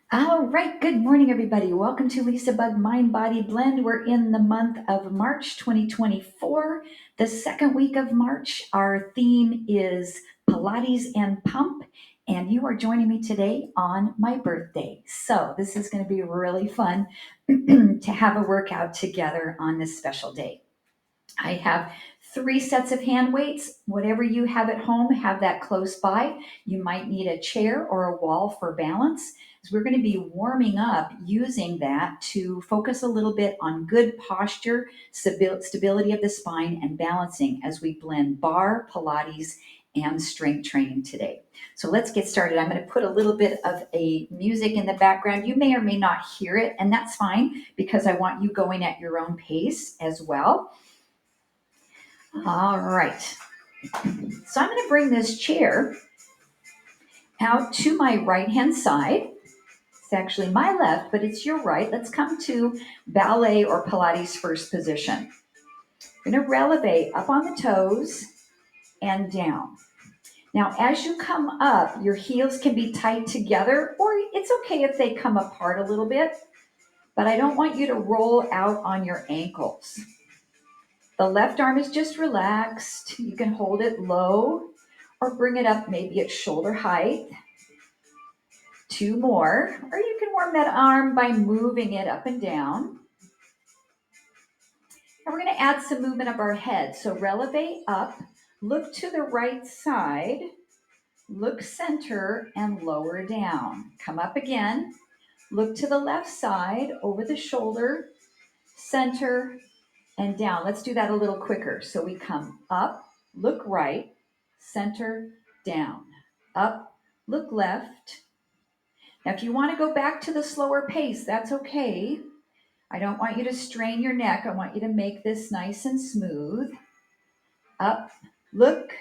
All right, good morning, everybody. Welcome to LisaBug Mind Body Blend. We're in the month of March 2024, the second week of March. Our theme is Pilates and Pump, and you are joining me today on my birthday. So, this is going to be really fun to have a workout together on this special day. I have 3 sets of hand weights. Whatever you have at home, have that close by. You might need a chair or a wall for balance. So we're going to be warming up using that to focus a little bit on good posture, stability of the spine, and balancing as we blend bar, Pilates, and strength training today. So let's get started. I'm going to put a little bit of a music in the background. You may or may not hear it, and that's fine because I want you going at your own pace as well. All right. So I'm going to bring this chair out to my right-hand side. It's actually my left, but it's your right. Let's come to ballet or Pilates first position. We're going to releve up on the toes and down. Now, as you come up, your heels can be tight together, or it's okay if they come apart a little bit, but I don't want you to roll out on your ankles. The left arm is just relaxed. You can hold it low or bring it up maybe at shoulder height. 2 more, or you can warm that arm by moving it up and down. And we're going to add some movement of our head. So releve up, look to the right side, look center, and lower down. Come up again, look to the left side, over the shoulder, center, and down. Let's do that a little quicker. So we come up, look right, center, down, up, look left. Now, if you want to go back to the slower pace, that's okay. I don't want you to strain your neck. I want you to make this nice and smooth. Up, look,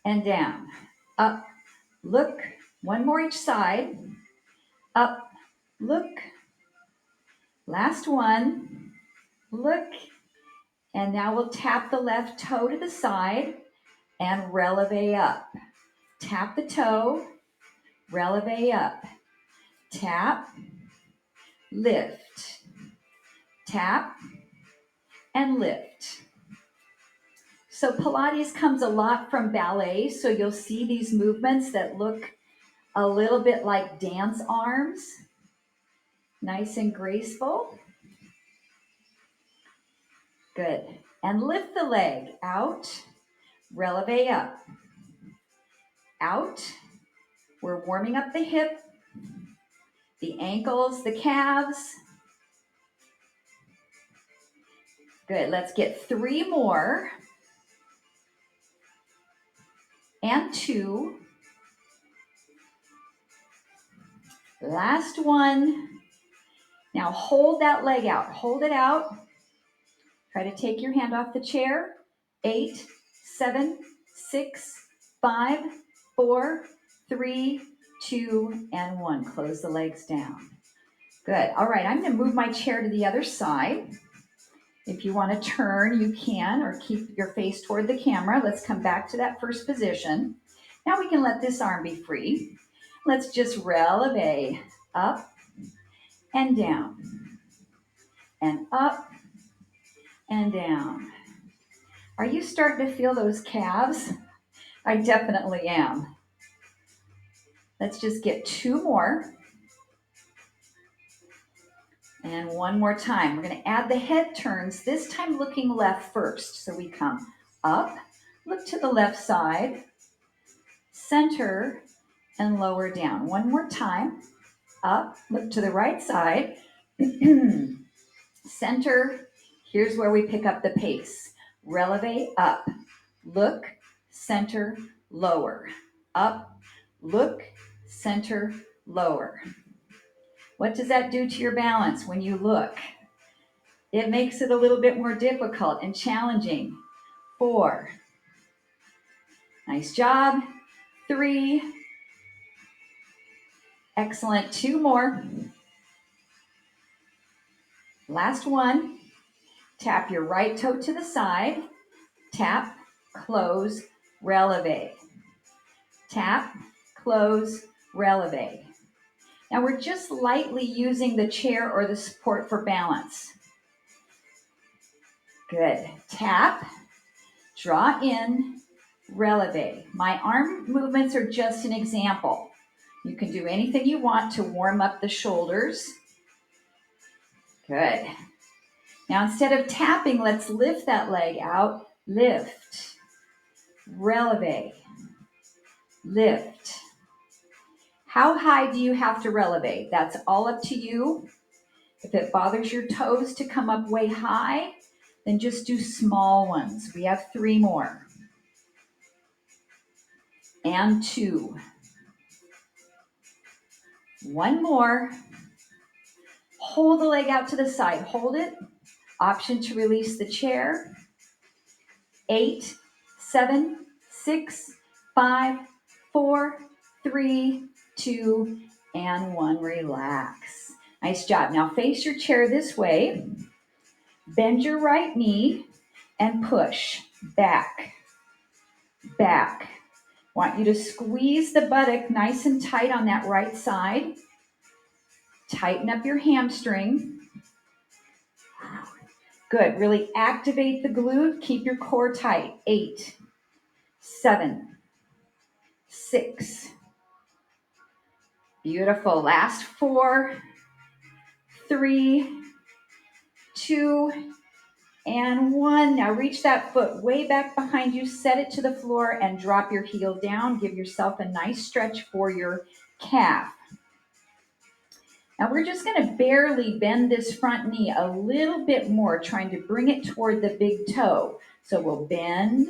and down. Up, look. One more each side. Up, look. Last one. Look. And now we'll tap the left toe to the side and releve up. Tap the toe, releve up. Tap, lift. Tap, and lift. So Pilates comes a lot from ballet, so you'll see these movements that look a little bit like dance arms. Nice and graceful. Good. And lift the leg out, releve up. Out. We're warming up the hip, the ankles, the calves. Good. Let's get 3 more. And 2. Last one. Now hold that leg out. Hold it out. Try to take your hand off the chair. 8, 7, 6, 5, 4, 3, 2, and 1. Close the legs down. Good. All right, I'm going to move my chair to the other side. If you want to turn, you can, or keep your face toward the camera. Let's come back to that first position. Now we can let this arm be free. Let's just releve up and down, and up and down. Are you starting to feel those calves? I definitely am. Let's just get 2 more. And 1 more time. We're going to add the head turns, this time looking left first. So we come up, look to the left side, center, and lower down. 1 more time. Up, look to the right side, center. Here's where we pick up the pace. Releve up, look, center, lower. Up, look, center, lower. What does that do to your balance when you look? It makes it a little bit more difficult and challenging. 4. Nice job. 3. Excellent. 2 more. Last one. Tap your right toe to the side. Tap, close, releve. Tap, close, releve. Now we're just lightly using the chair or the support for balance. Good. Tap, draw in, releve. My arm movements are just an example. You can do anything you want to warm up the shoulders. Good. Now instead of tapping, let's lift that leg out. Lift, releve, lift. How high do you have to releve? That's all up to you. If it bothers your toes to come up way high, then just do small ones. We have 3 more. And 2. 1 more. Hold the leg out to the side. Hold it. Option to release the chair. 8, 7, 6, 5, 4, 3, 2, and 1. Relax. Nice job. Now face your chair this way. Bend your right knee and push back, back. Want you to squeeze the buttock nice and tight on that right side. Tighten up your hamstring. Good. Really activate the glute. Keep your core tight. 8, 7, 6. Beautiful. Last 4, 3, 2, and 1. Now reach that foot way back behind you. Set it to the floor and drop your heel down. Give yourself a nice stretch for your calf. Now we're just going to barely bend this front knee a little bit more, trying to bring it toward the big toe. So we'll bend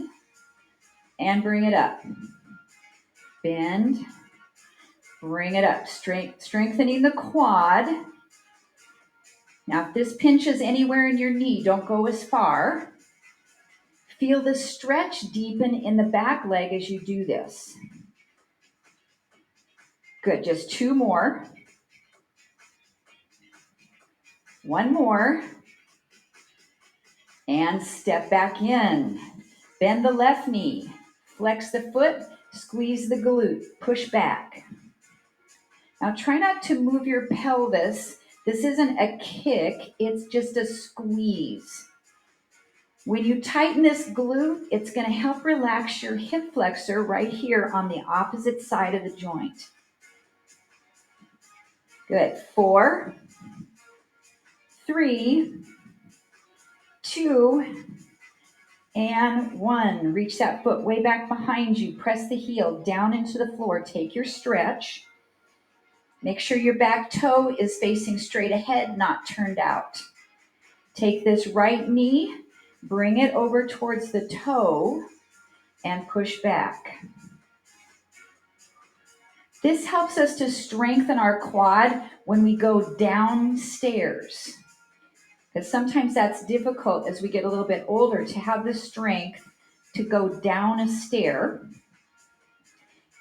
and bring it up. Bend, bring it up. Strengthening the quad. Now if this pinches anywhere in your knee, don't go as far. Feel the stretch deepen in the back leg as you do this. Good, just 2 more. 1 more. And step back in. Bend the left knee. Flex the foot. Squeeze the glute. Push back. Now try not to move your pelvis. This isn't a kick. It's just a squeeze. When you tighten this glute, it's going to help relax your hip flexor right here on the opposite side of the joint. Good. 4, 3, 2, and 1. Reach that foot way back behind you. Press the heel down into the floor. Take your stretch. Make sure your back toe is facing straight ahead, not turned out. Take this right knee, bring it over towards the toe, and push back. This helps us to strengthen our quad when we go downstairs. Because sometimes that's difficult as we get a little bit older to have the strength to go down a stair.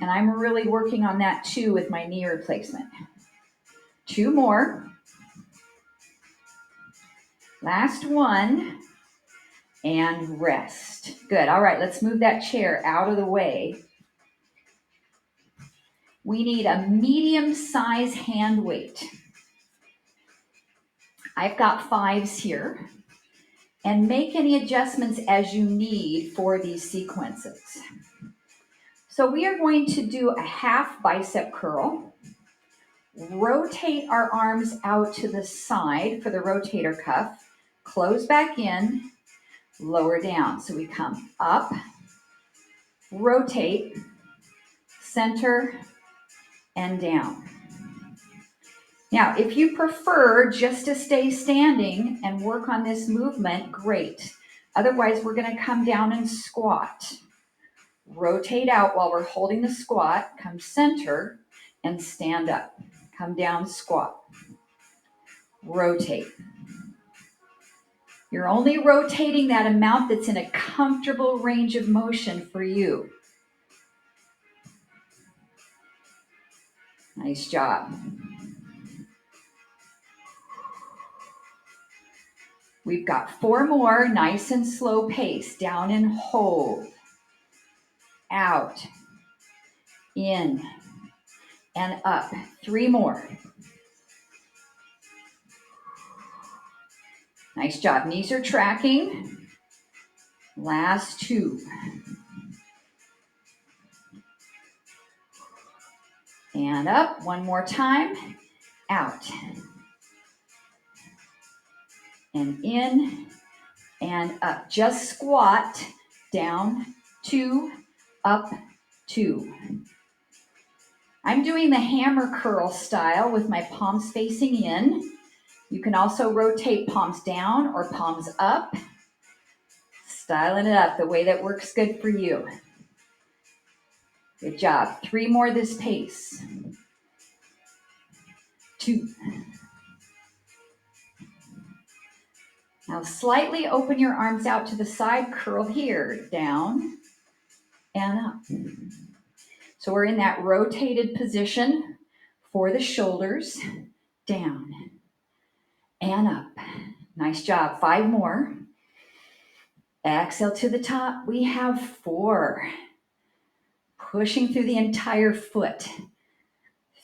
And I'm really working on that too with my knee replacement. 2 more. Last 1. And rest. Good. All right, let's move that chair out of the way. We need a medium size hand weight. I've got 5s here. And make any adjustments as you need for these sequences. So we are going to do a half bicep curl. Rotate our arms out to the side for the rotator cuff. Close back in, lower down. So we come up, rotate, center, and down. Now, if you prefer just to stay standing and work on this movement, great. Otherwise, we're going to come down and squat. Rotate out while we're holding the squat, come center, and stand up. Come down, squat. Rotate. You're only rotating that amount that's in a comfortable range of motion for you. Nice job. We've got 4 more, nice and slow pace. Down and hold. Out. In. and up. 3 more. Nice job. Knees are tracking. Last 2. And up. 1 more time. Out. And in and up. Just squat. Down, 2, up, 2. I'm doing the hammer curl style with my palms facing in. You can also rotate palms down or palms up. Styling it up the way that works good for you. Good job. 3 more this pace. 2. Now slightly open your arms out to the side, curl here, down and up. So we're in that rotated position for the shoulders, down and up. Nice job. 5 more. Exhale to the top. We have 4. Pushing through the entire foot.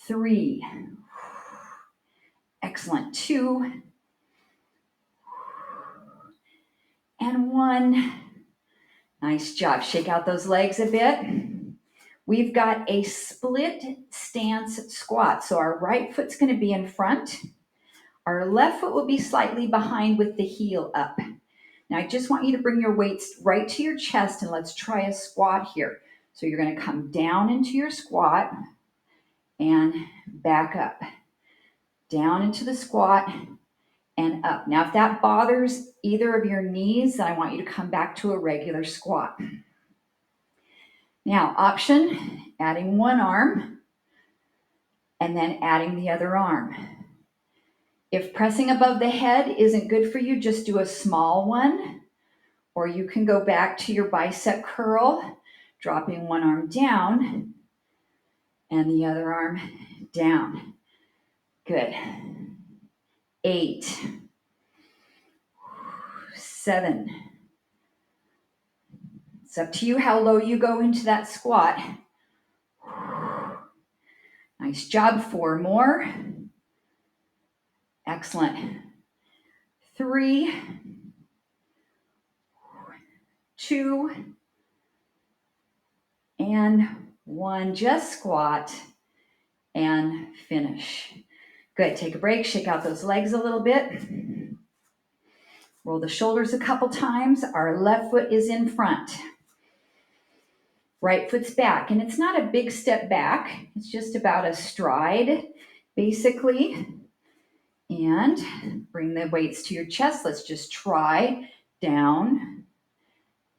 3. Excellent. 2. And 1. Nice job. Shake out those legs a bit. We've got a split stance squat. So our right foot's going to be in front. Our left foot will be slightly behind with the heel up. Now I just want you to bring your weights right to your chest and let's try a squat here. So you're going to come down into your squat and back up. Down into the squat and up. Now if that bothers either of your knees, then I want you to come back to a regular squat. Now option, adding one arm and then adding the other arm. If pressing above the head isn't good for you, just do a small one, or you can go back to your bicep curl, dropping one arm down and the other arm down. Good. 8, 7. It's up to you how low you go into that squat. Nice job. 4 more. Excellent. 3, 2, and 1. Just squat and finish. Good. Take a break. Shake out those legs a little bit. Roll the shoulders a couple times. Our left foot is in front. Right foot's back. And it's not a big step back. It's just about a stride, basically. And bring the weights to your chest. Let's just try down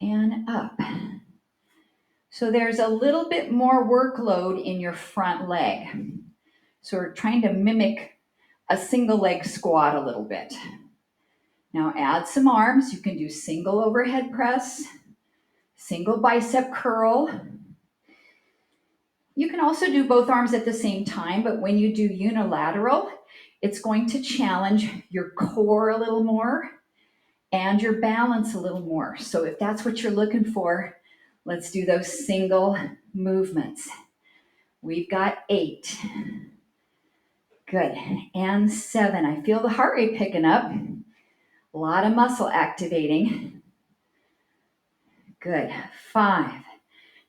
and up. So there's a little bit more workload in your front leg. So we're trying to mimic a single leg squat a little bit. Now add some arms. You can do single overhead press, single bicep curl. You can also do both arms at the same time, but when you do unilateral, it's going to challenge your core a little more and your balance a little more. So if that's what you're looking for, let's do those single movements. We've got 8. Good. And 7. I feel the heart rate picking up. A lot of muscle activating. Good. 5.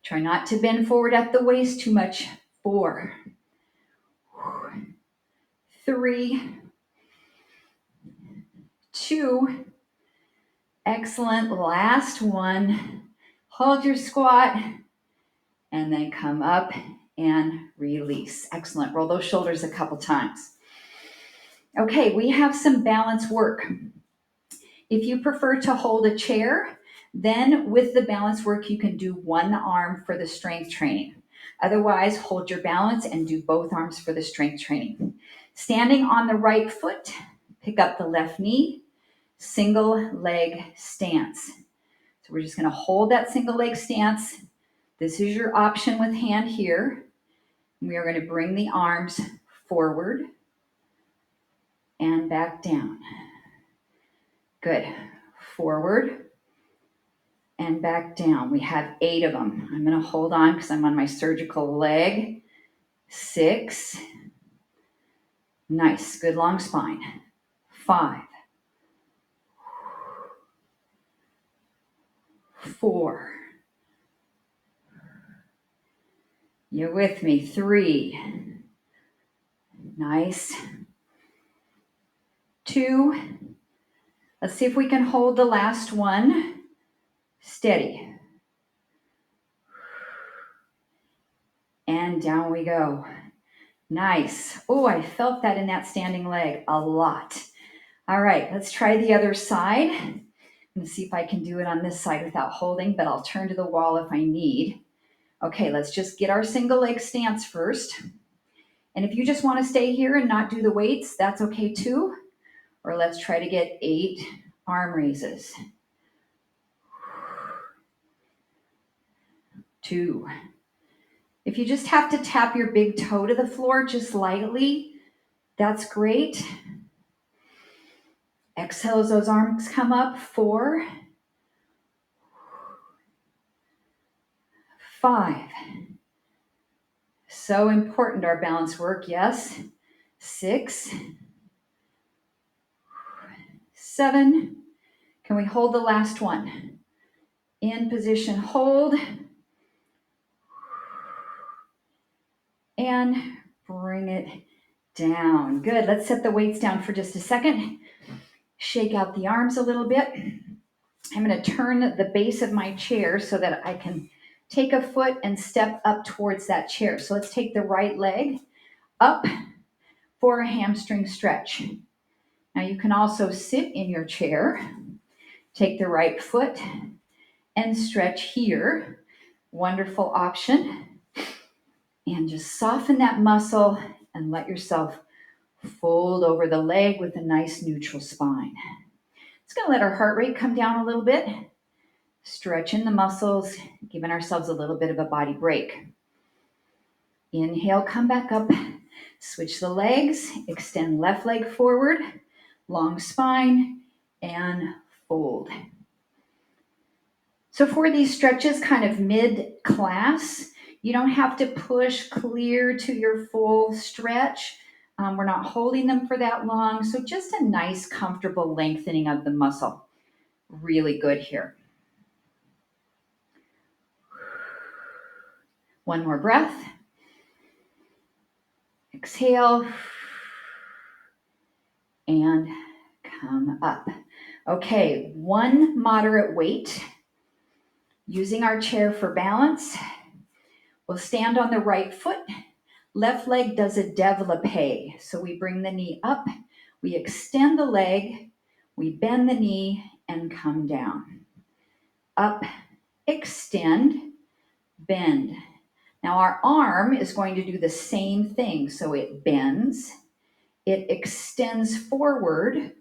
Try not to bend forward at the waist too much. 4. 3. 2. Excellent. Last one. Hold your squat and then come up and release. Excellent. Roll those shoulders a couple times. Okay, we have some balance work. If you prefer to hold a chair, then with the balance work, you can do one arm for the strength training. Otherwise, hold your balance and do both arms for the strength training. Standing on the right foot, pick up the left knee, single leg stance. So we're just going to hold that single leg stance. This is your option with hand here. We are going to bring the arms forward and back down. Good. Forward and back down. We have 8 of them. I'm going to hold on because I'm on my surgical leg. 6. Nice, good long spine. 5. 4. You're with me. 3. Nice. 2. Let's see if we can hold the last one. Steady. And down we go. Nice. Oh, I felt that in that standing leg a lot. All right, let's try the other side. I'm going to see if I can do it on this side without holding, but I'll turn to the wall if I need. Okay, let's just get our single leg stance first. And if you just want to stay here and not do the weights, that's okay too. Or let's try to get 8 arm raises. 2. If you just have to tap your big toe to the floor just lightly, that's great. Exhale as those arms come up. 4. 5. So important, our balance work, yes. 6. 7. Can we hold the last one? In position, hold. And bring it down. Good, let's set the weights down for just a second. Shake out the arms a little bit. I'm going to turn the base of my chair so that I can take a foot and step up towards that chair. So let's take the right leg up for a hamstring stretch. Now you can also sit in your chair, take the right foot and stretch here. Wonderful option. And just soften that muscle and let yourself fold over the leg with a nice neutral spine. It's going to let our heart rate come down a little bit. Stretching the muscles, giving ourselves a little bit of a body break. Inhale, come back up. Switch the legs, extend left leg forward, long spine, and fold. So for these stretches kind of mid-class, you don't have to push clear to your full stretch. We're not holding them for that long. So just a nice, comfortable lengthening of the muscle. Really good here. One more breath. Exhale. And come up. Okay, one moderate weight. Using our chair for balance. We'll stand on the right foot. Left leg does a développé. So we bring the knee up, we extend the leg, we bend the knee and come down. Up, extend, bend. Now our arm is going to do the same thing. So it bends, it extends forward,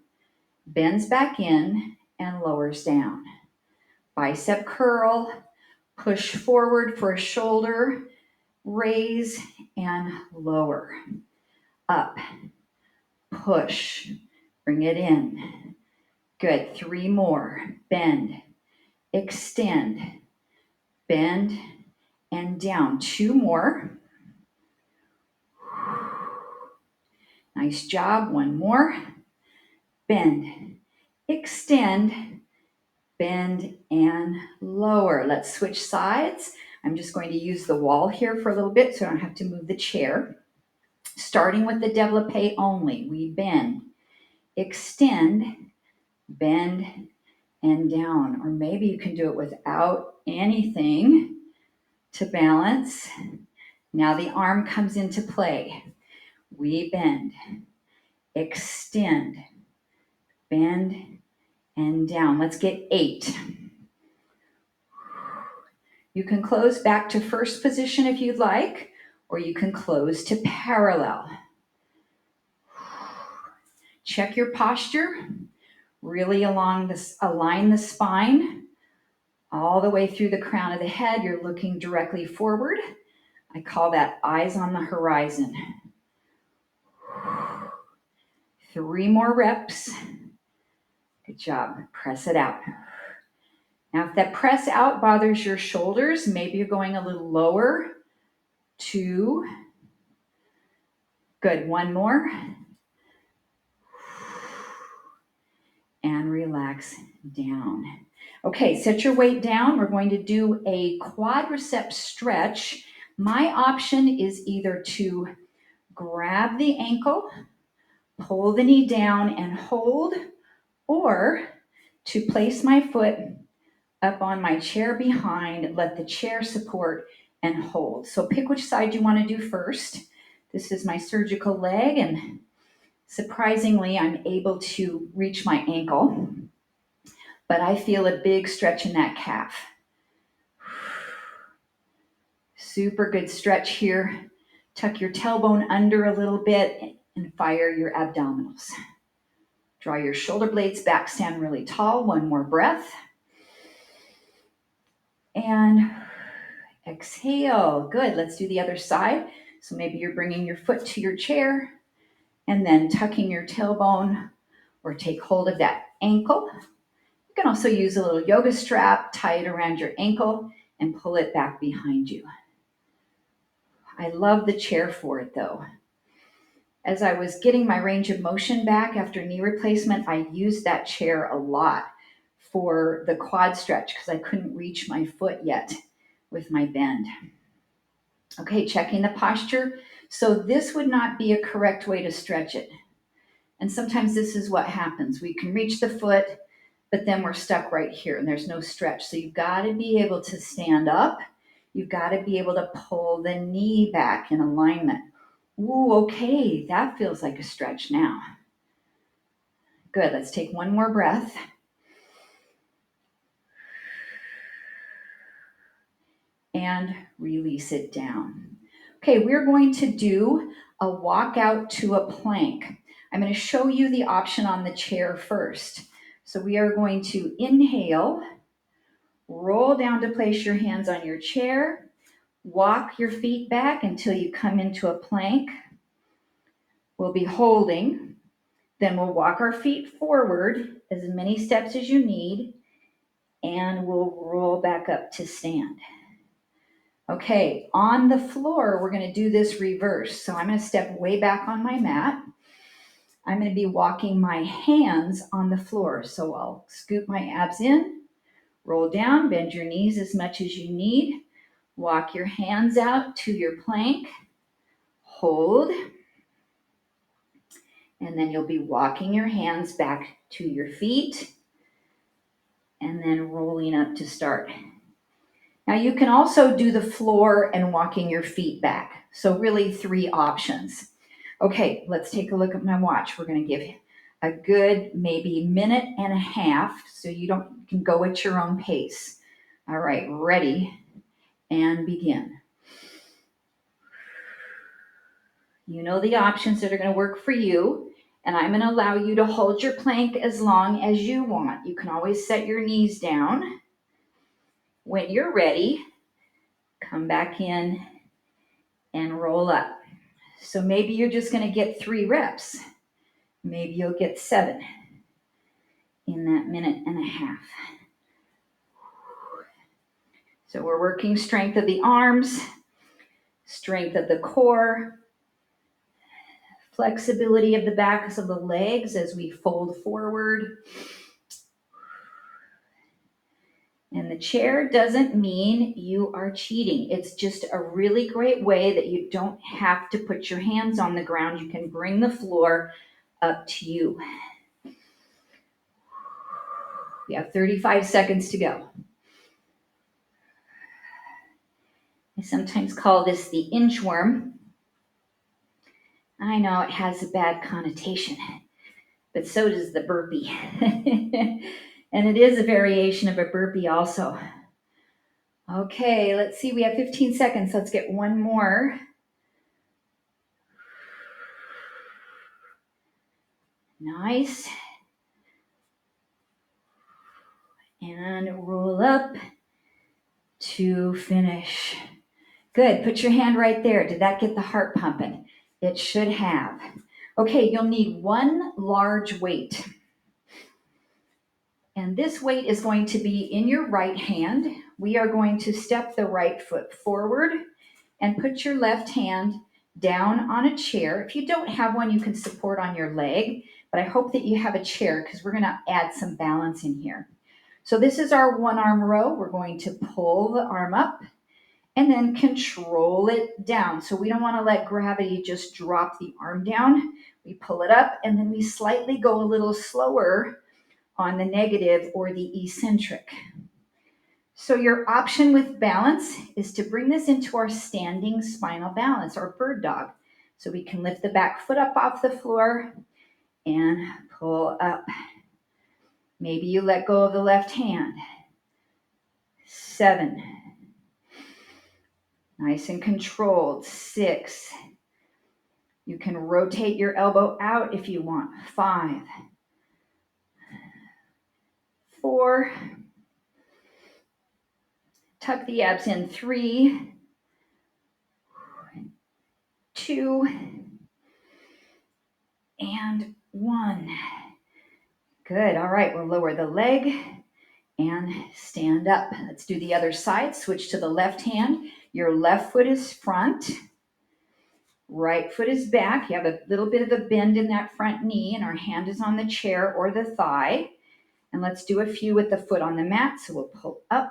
bends back in, and lowers down. Bicep curl, push forward for a shoulder, raise and lower. Up, push, bring it in. Good, 3 more. Bend, extend, bend, and down. 2 more. Nice job, 1 more. Bend, extend, bend, and lower. Let's switch sides. I'm just going to use the wall here for a little bit so I don't have to move the chair. Starting with the développé only, we bend, extend, bend, and down. Or maybe you can do it without anything to balance. Now the arm comes into play. We bend, extend, bend, and down. Let's get 8. You can close back to first position if you'd like, or you can close to parallel. Check your posture. Really align the spine all the way through the crown of the head. You're looking directly forward. I call that eyes on the horizon. 3 more reps. Good job. Press it out. Now, if that press out bothers your shoulders, maybe you're going a little lower. 2, Good, one more. And relax down. Okay, set your weight down. We're going to do a quadricep stretch. My option is either to grab the ankle, pull the knee down and hold, or to place my foot up on my chair behind, let the chair support and hold. So pick which side you want to do first. This is my surgical leg, and surprisingly, I'm able to reach my ankle, but I feel a big stretch in that calf. Super good stretch here. Tuck your tailbone under a little bit and fire your abdominals. Draw your shoulder blades back, stand really tall. One more breath. And exhale. Good. Let's do the other side. So maybe you're bringing your foot to your chair and then tucking your tailbone or take hold of that ankle. You can also use a little yoga strap, tie it around your ankle and pull it back behind you. I love the chair for it though. As I was getting my range of motion back after knee replacement, I used that chair a lot for the quad stretch because I couldn't reach my foot yet with my bend. Okay, checking the posture. So this would not be a correct way to stretch it. And sometimes this is what happens. We can reach the foot, but then we're stuck right here and there's no stretch. So you've got to be able to stand up. You've got to be able to pull the knee back in alignment. Ooh, okay, that feels like a stretch now. Good, let's take one more breath. And release it down. Okay, we're going to do a walk out to a plank. I'm going to show you the option on the chair first. So we are going to inhale, roll down to place your hands on your chair, walk your feet back until you come into a plank. We'll be holding, then we'll walk our feet forward as many steps as you need, and we'll roll back up to stand. Okay, on the floor, we're going to do this reverse. So I'm going to step way back on my mat. I'm going to be walking my hands on the floor. So I'll scoop my abs in, roll down, bend your knees as much as you need. Walk your hands out to your plank. Hold. And then you'll be walking your hands back to your feet and then rolling up to start. Now you can also do the floor and walking your feet back. So really 3 options. Okay, let's take a look at my watch. We're going to give a good maybe minute and a half so you can go at your own pace. All right, ready and begin. You know the options that are going to work for you, and I'm going to allow you to hold your plank as long as you want. You can always set your knees down. When you're ready, come back in and roll up. So maybe you're just going to get 3 reps. Maybe you'll get 7 in that minute and a half. So we're working strength of the arms, strength of the core, flexibility of the backs of the legs as we fold forward. And the chair doesn't mean you are cheating. It's just a really great way that you don't have to put your hands on the ground. You can bring the floor up to you. We have 35 seconds to go. I sometimes call this the inchworm. I know it has a bad connotation, but so does the burpee. And it is a variation of a burpee also. Okay, let's see. We have 15 seconds. Let's get one more. Nice. And roll up to finish. Good. Put your hand right there. Did that get the heart pumping? It should have. Okay, you'll need 1 large weight. And this weight is going to be in your right hand. We are going to step the right foot forward and put your left hand down on a chair. If you don't have one, you can support on your leg, but I hope that you have a chair because we're going to add some balance in here. So this is our one arm row. We're going to pull the arm up and then control it down. So we don't want to let gravity just drop the arm down. We pull it up and then we slightly go a little slower on the negative or the eccentric. So your option with balance is to bring this into our standing spinal balance or bird dog. So we can lift the back foot up off the floor and pull up. Maybe you let go of the left hand. 7. Nice and controlled. 6. You can rotate your elbow out if you want. 5. 4. Tuck the abs in. 3. 2. And 1. Good. All right, we'll lower the leg and stand up. Let's do the other side. Switch to the left hand. Your left foot is front. Right foot is back. You have a little bit of a bend in that front knee, and our hand is on the chair or the thigh. And let's do a few with the foot on the mat. So we'll pull up.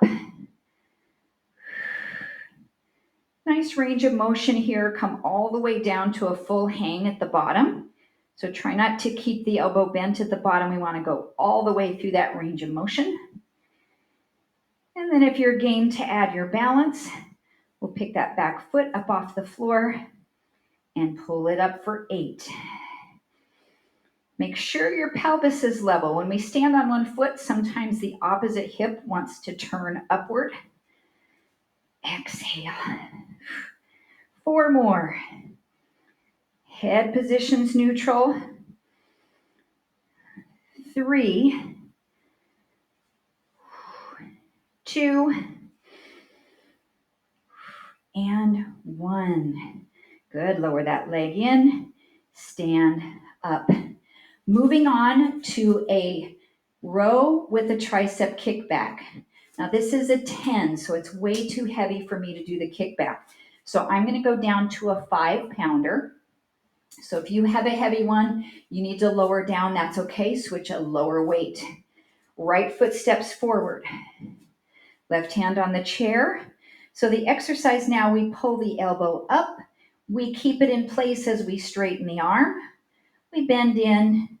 Nice range of motion here. Come all the way down to a full hang at the bottom. So try not to keep the elbow bent at the bottom. We want to go all the way through that range of motion. And then if you're game to add your balance, we'll pick that back foot up off the floor and pull it up for 8. Make sure your pelvis is level. When we stand on one foot, sometimes the opposite hip wants to turn upward. Exhale. 4 more. Head positions neutral. 3, 2, and 1. Good. Lower that leg in. Stand up. Moving on to a row with a tricep kickback. Now this is a 10, so it's way too heavy for me to do the kickback. So I'm going to go down to a 5-pounder. So if you have a heavy one, you need to lower down. That's okay. Switch a lower weight. Right foot steps forward. Left hand on the chair. So the exercise now, we pull the elbow up. We keep it in place as we straighten the arm. We bend in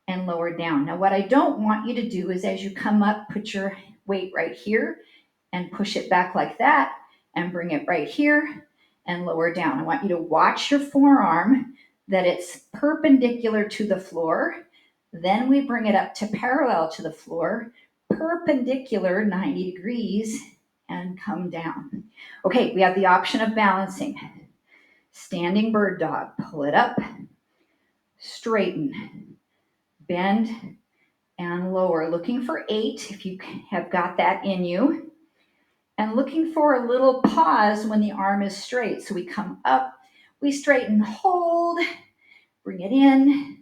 and lower down. Now what I don't want you to do is as you come up, put your weight right here and push it back like that and bring it right here and lower down. I want you to watch your forearm, that it's perpendicular to the floor. Then we bring it up to parallel to the floor, perpendicular 90 degrees, and come down. Okay, we have the option of balancing. Standing bird dog, pull it up, straighten, bend, and lower. Looking for 8 if you have got that in you. And looking for a little pause when the arm is straight. So we come up, we straighten, hold, bring it in,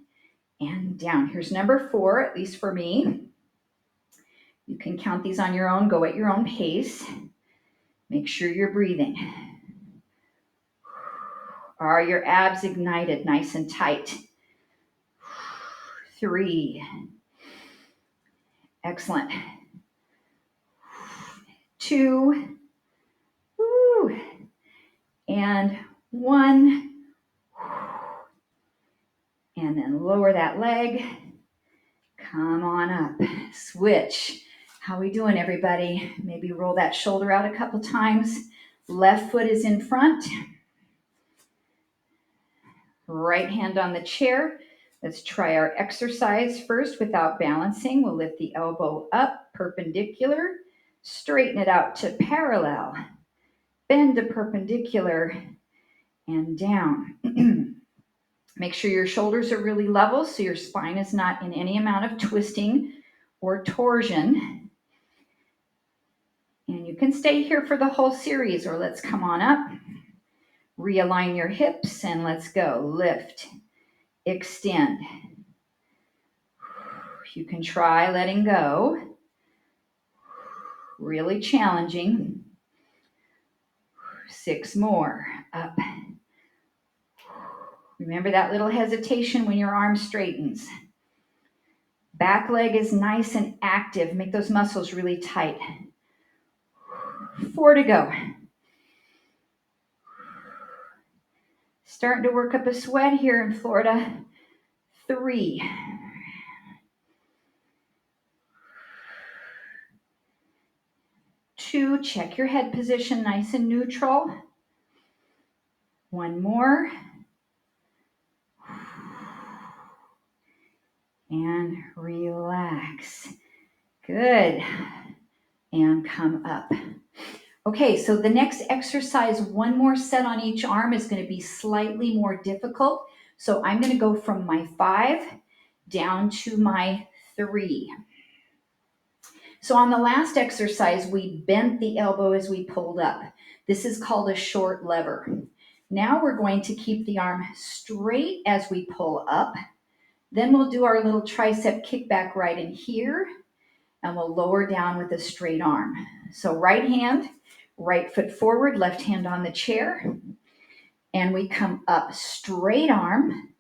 and down. Here's number 4, at least for me. You can count these on your own, go at your own pace. Make sure you're breathing. Are your abs ignited, nice and tight? 3. Excellent. 2. Woo. And 1. And then lower that leg. Come on up. Switch. How we doing, everybody? Maybe roll that shoulder out a couple times. Left foot is in front. Right hand on the chair. Let's try our exercise first without balancing. We'll lift the elbow up, perpendicular. Straighten it out to parallel. Bend to perpendicular and down. Make sure your shoulders are really level so your spine is not in any amount of twisting or torsion. And you can stay here for the whole series, or let's come on up. Realign your hips and let's go. Lift, extend. You can try letting go. Really challenging. 6 more. Up, Remember that little hesitation when your arm straightens. Back leg is nice and active. Make those muscles really tight. 4 to go. Starting to work up a sweat here in Florida. 3. 2, check your head position, nice and neutral. 1 more. And relax. Good. And come up. Okay, so the next exercise, 1 more set on each arm, is going to be slightly more difficult. So I'm going to go from my 5 down to my 3. So on the last exercise, we bent the elbow as we pulled up. This is called a short lever. Now we're going to keep the arm straight as we pull up. Then we'll do our little tricep kickback right in here, and we'll lower down with a straight arm. So right hand, right foot forward, left hand on the chair, and we come up, straight arm.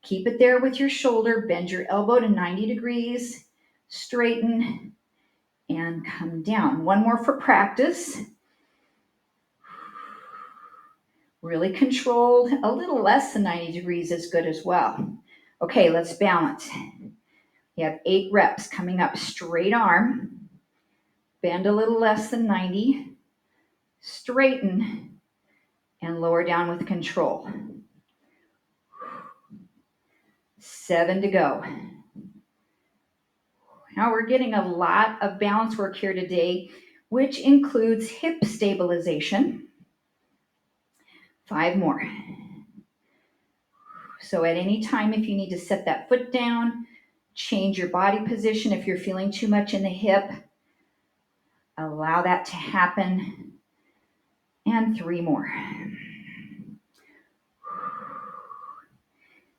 Keep it there with your shoulder, bend your elbow to 90 degrees, straighten, and come down. 1 more for practice. Really controlled, a little less than 90 degrees is good as well. Okay, let's balance. You have 8 reps coming up, straight arm, bend a little less than 90, straighten, and lower down with control. 7 to go. Now we're getting a lot of balance work here today, which includes hip stabilization. 5 more. So at any time, if you need to set that foot down, change your body position if you're feeling too much in the hip, allow that to happen. And 3 more.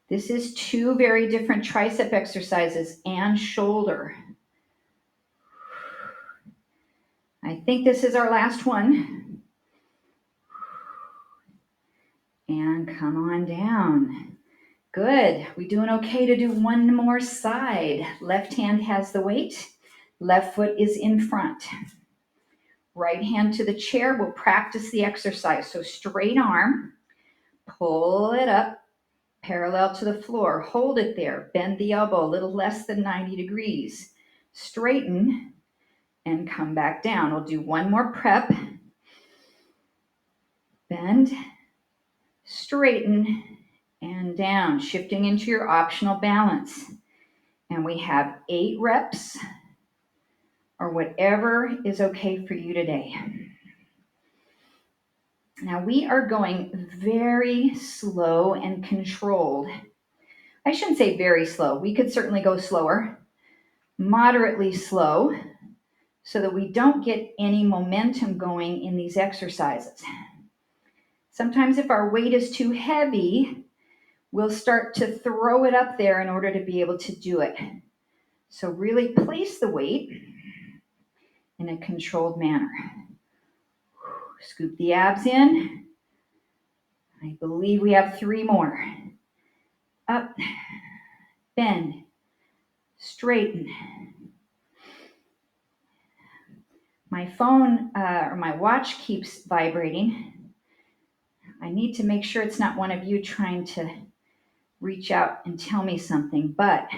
This is 2 very different tricep exercises and shoulder. I think this is our last one. And come on down. Good. We doing okay to do 1 more side. Left hand has the weight. Left foot is in front. Right hand to the chair. We'll practice the exercise. So straight arm. Pull it up parallel to the floor. Hold it there. Bend the elbow a little less than 90 degrees. Straighten and come back down. We'll do 1 more prep. Bend, straighten, and down, shifting into your optional balance. And we have 8 reps, or whatever is okay for you today. Now we are going very slow and controlled. I shouldn't say very slow. We could certainly go slower, moderately slow, so that we don't get any momentum going in these exercises. Sometimes if our weight is too heavy, we'll start to throw it up there in order to be able to do it. So really place the weight in a controlled manner. Scoop the abs in. I believe we have 3 more. Up, bend, straighten. My phone or my watch keeps vibrating. I need to make sure it's not one of you trying to reach out and tell me something, but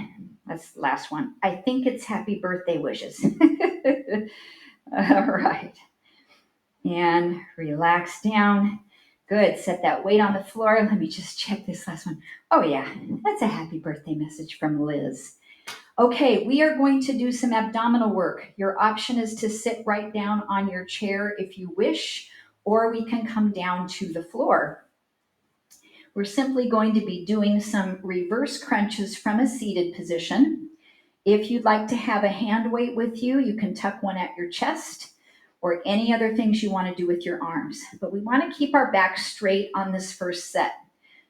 that's the last one. I think it's happy birthday wishes. All right. And relax down. Good. Set that weight on the floor. Let me just check this last one. Oh, yeah. That's a happy birthday message from Liz. Okay, we are going to do some abdominal work. Your option is to sit right down on your chair if you wish, or we can come down to the floor. We're simply going to be doing some reverse crunches from a seated position. If you'd like to have a hand weight with you, you can tuck one at your chest or any other things you want to do with your arms. But we want to keep our back straight on this first set.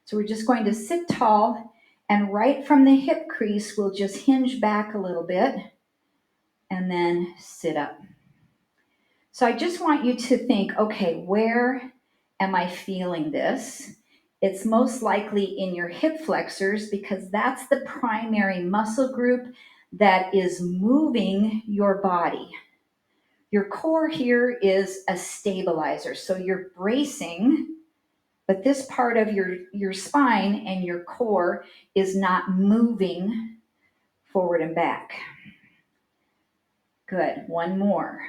So we're just going to sit tall, and right from the hip crease, we'll just hinge back a little bit and then sit up. So I just want you to think, okay, where am I feeling this? It's most likely in your hip flexors because that's the primary muscle group that is moving your body. Your core here is a stabilizer, so you're bracing, but this part of your spine and your core is not moving forward and back. Good. One more.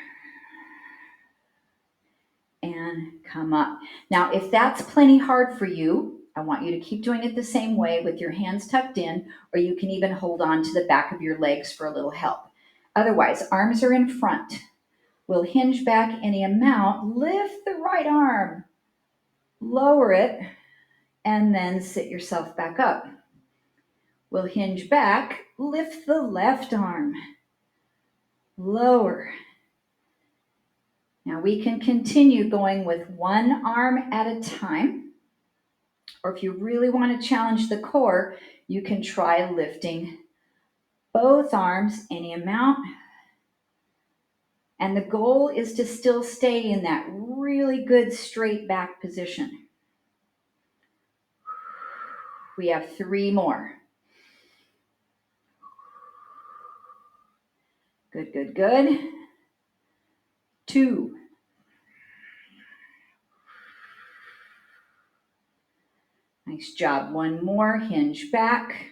And come up. Now, if that's plenty hard for you, I want you to keep doing it the same way with your hands tucked in, or you can even hold on to the back of your legs for a little help. Otherwise, arms are in front. We'll hinge back any amount, lift the right arm, lower it, and then sit yourself back up. We'll hinge back, lift the left arm, lower. Now we can continue going with one arm at a time, or if you really want to challenge the core, you can try lifting both arms any amount. And the goal is to still stay in that really good straight back position. We have 3 more. Good, good, good. 2. Nice job. 1 more. Hinge back.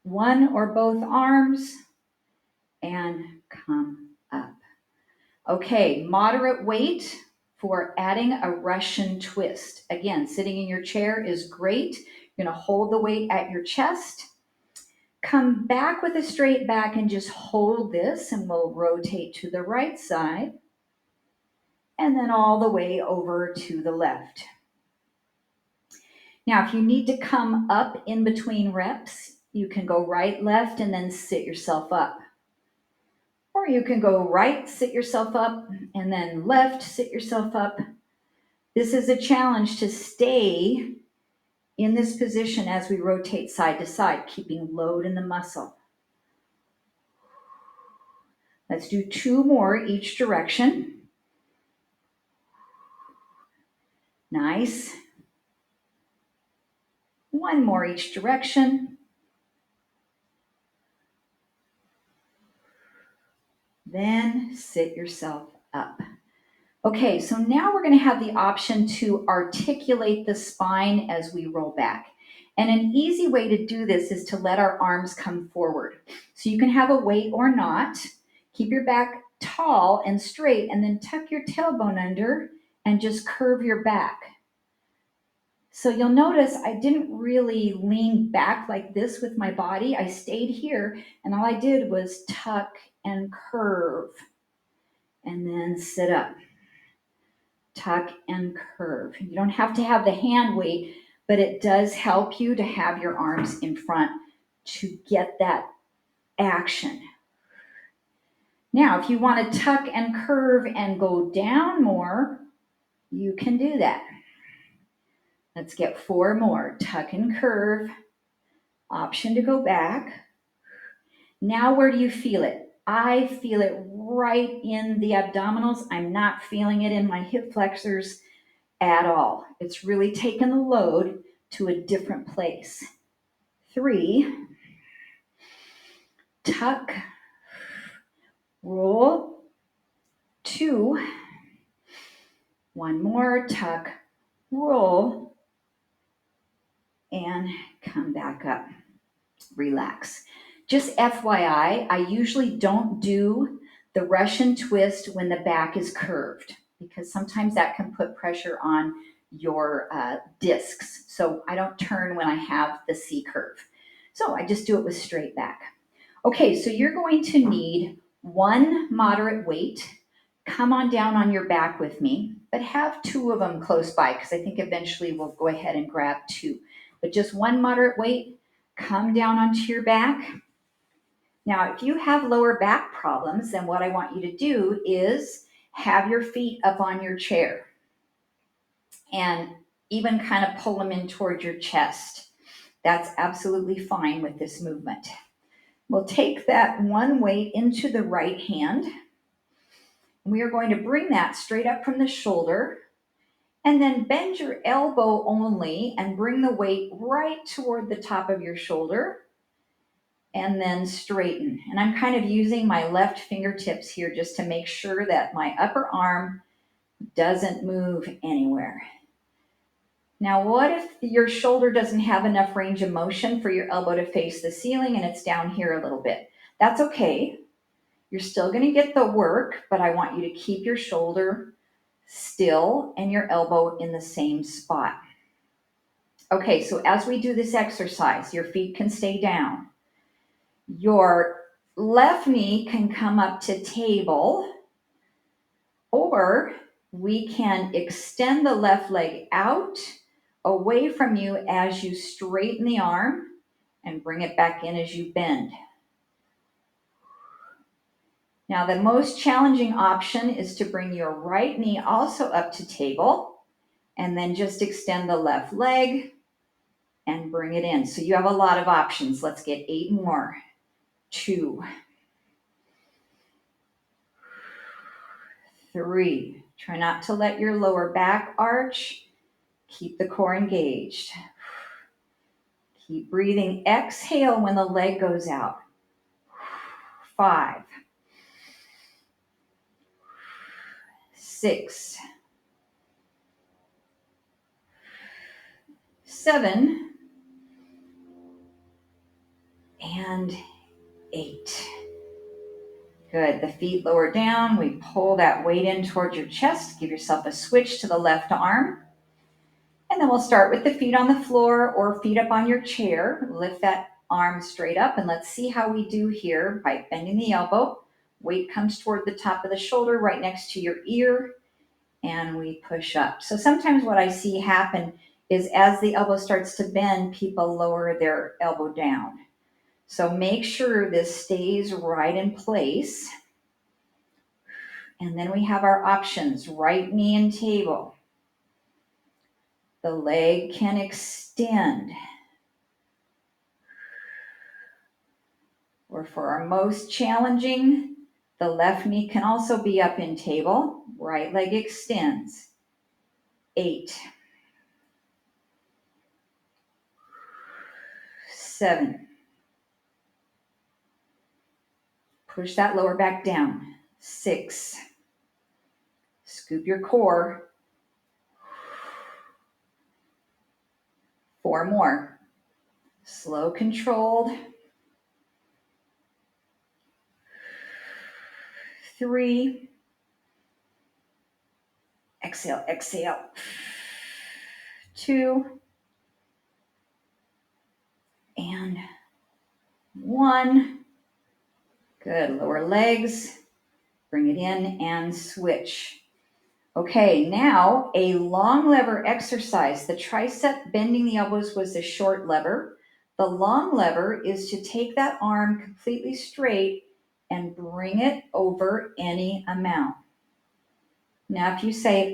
1 or both arms. And come up. Okay, moderate weight for adding a Russian twist. Again, sitting in your chair is great. You're going to hold the weight at your chest. Come back with a straight back and just hold this, and we'll rotate to the right side. And then all the way over to the left. Now, if you need to come up in between reps, you can go right, left, and then sit yourself up. Or you can go right, sit yourself up, and then left, sit yourself up. This is a challenge to stay in this position as we rotate side to side, keeping load in the muscle. Let's do 2 more each direction. Nice. 1 more each direction. Then sit yourself up. Okay, so now we're going to have the option to articulate the spine as we roll back. And an easy way to do this is to let our arms come forward. So you can have a weight or not. Keep your back tall and straight, and then tuck your tailbone under and just curve your back. So you'll notice I didn't really lean back like this with my body. I stayed here, and all I did was tuck and curve, and then sit up. Tuck and curve. You don't have to have the hand weight, but it does help you to have your arms in front to get that action. Now, if you want to tuck and curve and go down more, you can do that. Let's get 4 more. Tuck and curve. Option to go back. Now, where do you feel it? I feel it right in the abdominals. I'm not feeling it in my hip flexors at all. It's really taken the load to a different place. 3, tuck, roll. 2, 1 more, tuck, roll, and come back up. Relax. Just FYI, I usually don't do the Russian twist when the back is curved, because sometimes that can put pressure on your discs. So I don't turn when I have the C curve. So I just do it with straight back. Okay, so you're going to need 1 moderate weight. Come on down on your back with me, but have 2 of them close by, because I think eventually we'll go ahead and grab 2. But just 1 moderate weight, come down onto your back. Now, if you have lower back problems, then what I want you to do is have your feet up on your chair and even kind of pull them in towards your chest. That's absolutely fine with this movement. We'll take that 1 weight into the right hand. We are going to bring that straight up from the shoulder And then bend your elbow only and bring the weight right toward the top of your shoulder. And then straighten. And I'm kind of using my left fingertips here just to make sure that my upper arm doesn't move anywhere. Now, what if your shoulder doesn't have enough range of motion for your elbow to face the ceiling and it's down here a little bit? That's okay. You're still going to get the work, but I want you to keep your shoulder still and your elbow in the same spot. Okay, so as we do this exercise, your feet can stay down. Your left knee can come up to table, or we can extend the left leg out away from you as you straighten the arm and bring it back in as you bend. Now, the most challenging option is to bring your right knee also up to table and then just extend the left leg and bring it in. So you have a lot of options. Let's get 8 more. 2, 3. Try not to let your lower back arch. Keep the core engaged. Keep breathing. Exhale when the leg goes out. 5, 6, 7, and 8. Good. The feet lower down. We pull that weight in towards your chest. Give yourself a switch to the left arm. And then we'll start with the feet on the floor or feet up on your chair. Lift that arm straight up, and let's see how we do here by bending the elbow. Weight comes toward the top of the shoulder right next to your ear, and we push up. So sometimes what I see happen is as the elbow starts to bend, people lower their elbow down. So make sure this stays right in place. And then we have our options, right knee and table. The leg can extend. Or for our most challenging, the left knee can also be up in table. Right leg extends. 8, 7. Push that lower back down. 6. Scoop your core. 4 more. Slow, controlled. 3. Exhale, exhale. 2. And 1. Good. Lower legs. Bring it in and switch. Okay, now a long lever exercise. The tricep bending the elbows was the short lever. The long lever is to take that arm completely straight and bring it over any amount. Now, if you say,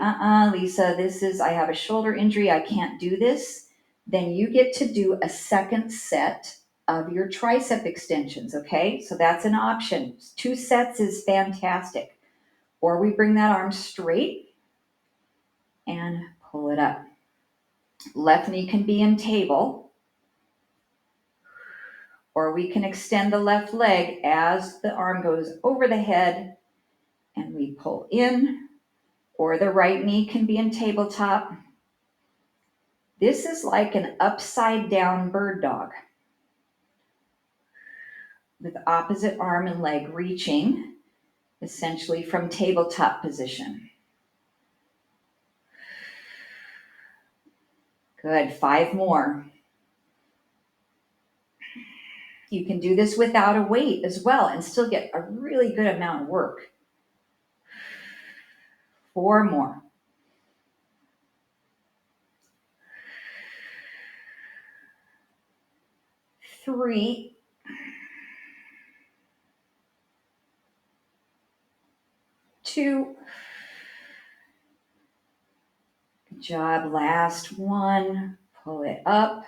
Lisa, I have a shoulder injury, I can't do this, then you get to do a second set of your tricep extensions, okay? So that's an option. 2 sets is fantastic. Or we bring that arm straight and pull it up. Left knee can be in table, or we can extend the left leg as the arm goes over the head and we pull in, or the right knee can be in tabletop. This is like an upside down bird dog with opposite arm and leg reaching, essentially from tabletop position. Good. 5 more. You can do this without a weight as well and still get a really good amount of work. 4 more. 3. 2. Good job. Last one. Pull it up.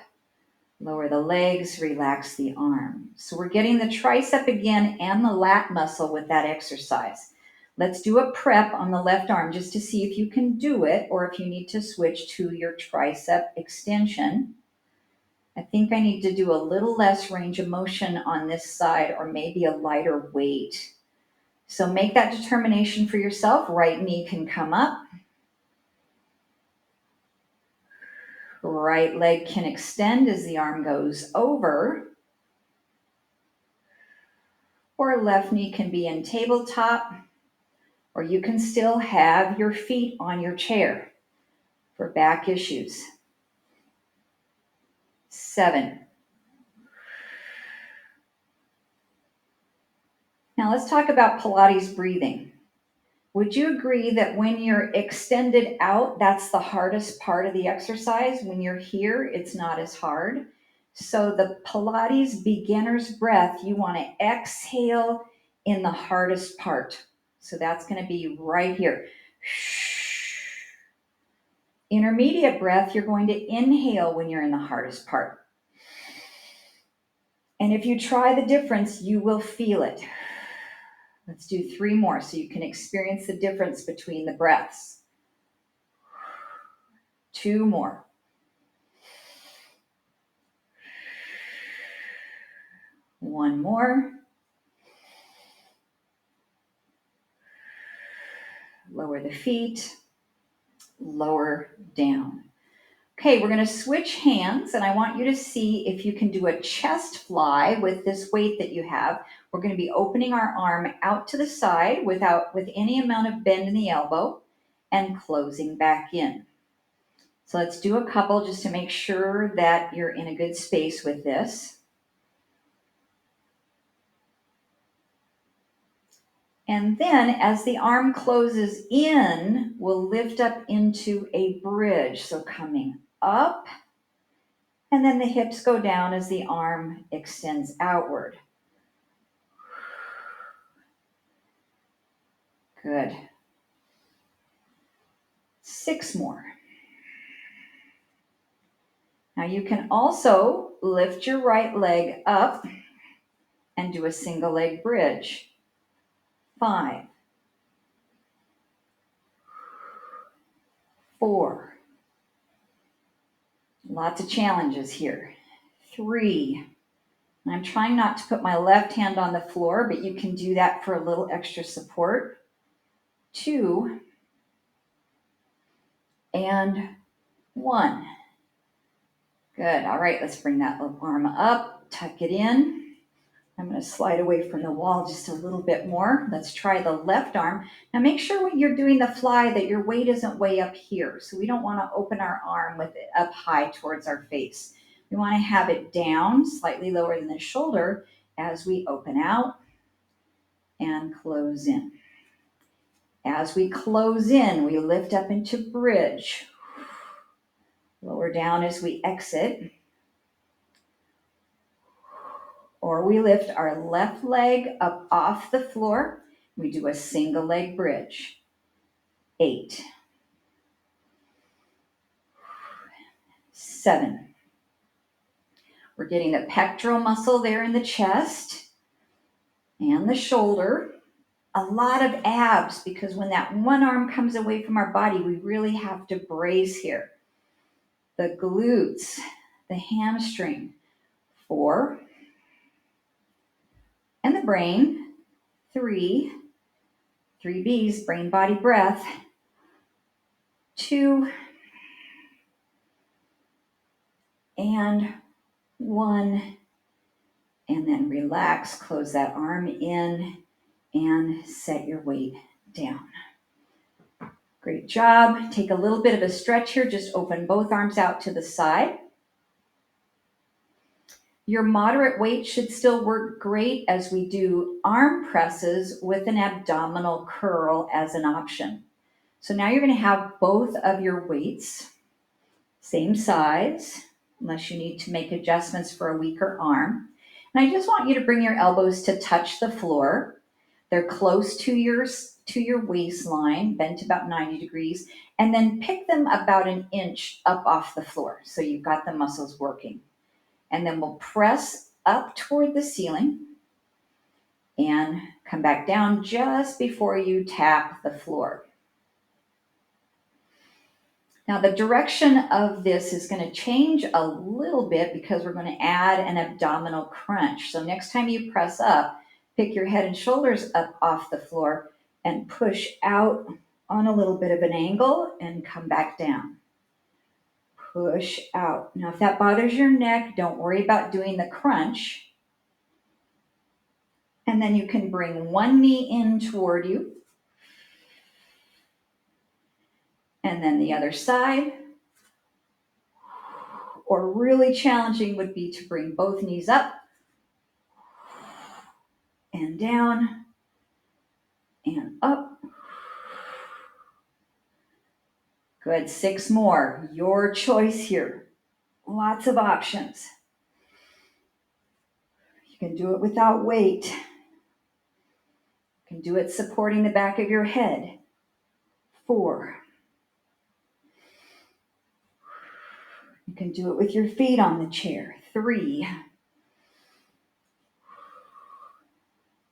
Lower the legs, relax the arm. So we're getting the tricep again and the lat muscle with that exercise. Let's do a prep on the left arm just to see if you can do it or if you need to switch to your tricep extension. I think I need to do a little less range of motion on this side or maybe a lighter weight. So make that determination for yourself. Right knee can come up. Right leg can extend as the arm goes over. Or left knee can be in tabletop. Or you can still have your feet on your chair for back issues. 7. Now let's talk about Pilates breathing. Would you agree that when you're extended out, that's the hardest part of the exercise? When you're here, it's not as hard. So the Pilates beginner's breath, you want to exhale in the hardest part. So that's going to be right here. Intermediate breath, you're going to inhale when you're in the hardest part. And if you try the difference, you will feel it. Let's do 3 more so you can experience the difference between the breaths. 2 more. 1 more. Lower the feet. Lower down. Okay, we're going to switch hands, and I want you to see if you can do a chest fly with this weight that you have. We're going to be opening our arm out to the side with any amount of bend in the elbow and closing back in. So let's do a couple just to make sure that you're in a good space with this. And then as the arm closes in, we'll lift up into a bridge. So coming up, and then the hips go down as the arm extends outward. Good. 6 more. Now you can also lift your right leg up and do a single leg bridge. 5. 4. Lots of challenges here. 3. I'm trying not to put my left hand on the floor, but you can do that for a little extra support. 2. And 1. Good. All right, let's bring that little arm up, tuck it in. I'm going to slide away from the wall just a little bit more. Let's try the left arm. Now make sure when you're doing the fly that your weight isn't way up here. So we don't want to open our arm with it up high towards our face. We want to have it down, slightly lower than the shoulder as we open out and close in. As we close in, we lift up into bridge. Lower down as we exit. Or we lift our left leg up off the floor. We do a single leg bridge. 8. 7. We're getting the pectoral muscle there in the chest and the shoulder. A lot of abs, because when that one arm comes away from our body, we really have to brace here. The glutes, the hamstring. 4. And the brain. 3. 3 B's, brain, body, breath. 2. And 1. And then relax, close that arm in, and set your weight down. Great job. Take a little bit of a stretch here. Just open both arms out to the side. Your moderate weight should still work great as we do arm presses with an abdominal curl as an option. So now you're going to have both of your weights, same size, unless you need to make adjustments for a weaker arm. And I just want you to bring your elbows to touch the floor. They're close to your waistline, bent about 90 degrees, and then pick them about an inch up off the floor. So you've got the muscles working. And then we'll press up toward the ceiling. and come back down just before you tap the floor. Now the direction of this is going to change a little bit because we're going to add an abdominal crunch. So next time you press up, pick your head and shoulders up off the floor and push out on a little bit of an angle and come back down. Push out. Now if that bothers your neck, don't worry about doing the crunch. And then you can bring one knee in toward you. And then the other side. Or really challenging would be to bring both knees up and down and up. Good, 6 more. Your choice here. Lots of options. You can do it without weight. You can do it supporting the back of your head. 4. You can do it with your feet on the chair. 3.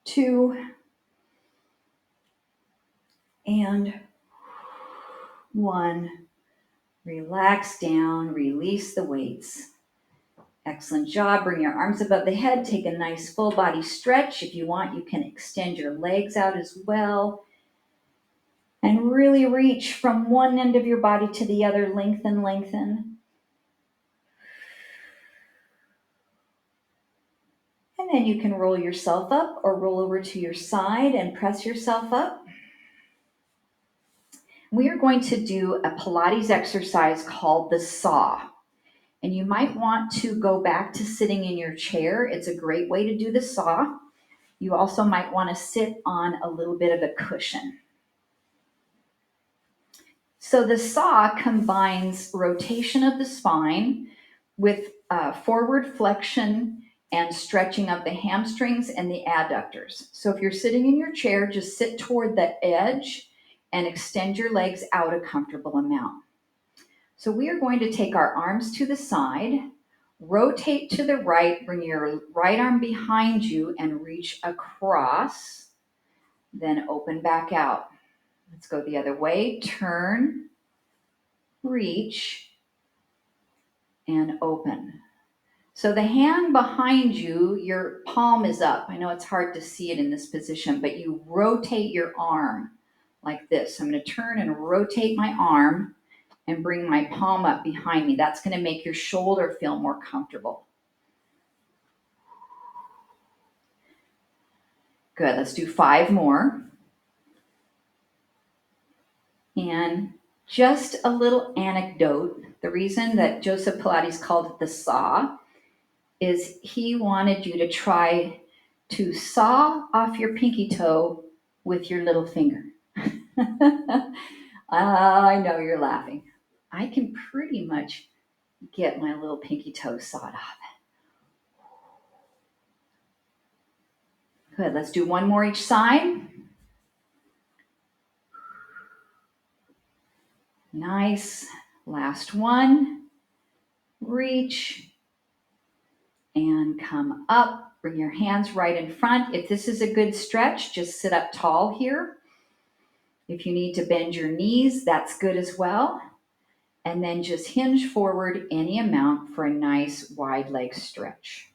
2. And 1. Relax down, release the weights. Excellent job. Bring your arms above the head. Take a nice full body stretch. If you want, you can extend your legs out as well. And really reach from one end of your body to the other. Lengthen, lengthen. And then you can roll yourself up or roll over to your side and press yourself up. We are going to do a Pilates exercise called the saw. And you might want to go back to sitting in your chair. It's a great way to do the saw. You also might want to sit on a little bit of a cushion. So the saw combines rotation of the spine with forward flexion and stretching of the hamstrings and the adductors. So if you're sitting in your chair, just sit toward the edge and extend your legs out a comfortable amount. So we are going to take our arms to the side, rotate to the right, bring your right arm behind you and reach across, then open back out. Let's go the other way. Turn, reach, and open. So the hand behind you, your palm is up. I know it's hard to see it in this position, but you rotate your arm like this. I'm going to turn and rotate my arm and bring my palm up behind me. That's going to make your shoulder feel more comfortable. Good, let's do 5 more. And just a little anecdote. The reason that Joseph Pilates called it the saw is he wanted you to try to saw off your pinky toe with your little finger. I know you're laughing. I can pretty much get my little pinky toe sawed off. Good, let's do 1 more each side. Nice. Last one. Reach and come up. Bring your hands right in front. If this is a good stretch, just sit up tall here. If you need to bend your knees, that's good as well. And then just hinge forward any amount for a nice wide leg stretch.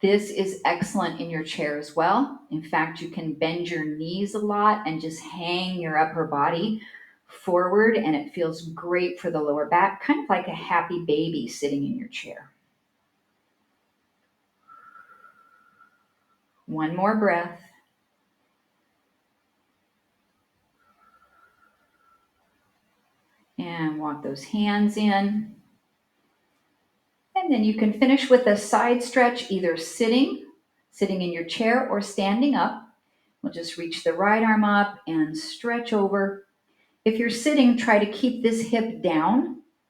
This is excellent in your chair as well. In fact, you can bend your knees a lot and just hang your upper body forward, and it feels great for the lower back, kind of like a happy baby sitting in your chair. 1 more breath. And walk those hands in. And then you can finish with a side stretch, either sitting in your chair or standing up. We'll just reach the right arm up and stretch over. If you're sitting, try to keep this hip down